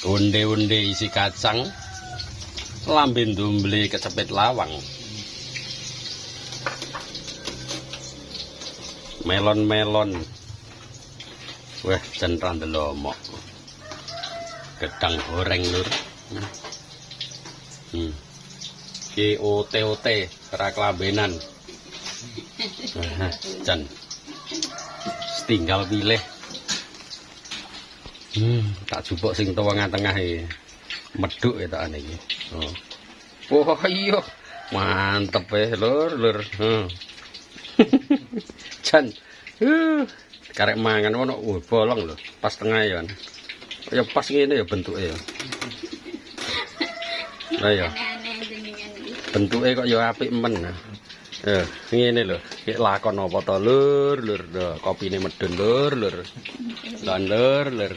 Onde-onde isi kacang, lambe ndomble kecepit lawang. Melon-melon. Wah, centran delomok. Gedang goreng lur. Ki OT ora kelambenan. Jan. Tinggal pilih. Tak jupuk sing tengah iki. Medhuk ya tak iki. Oh. Wah iya. Mantep lur. Jan. Karek mangan ono bolong lho, pas tengah ya kan. Ya pas ngene ya bentuke ya. Lah ya. Bentuke kok ya apik men. Ya, ngene lho, iki lakon apa to lur. Kopine medun lur. Lan lur.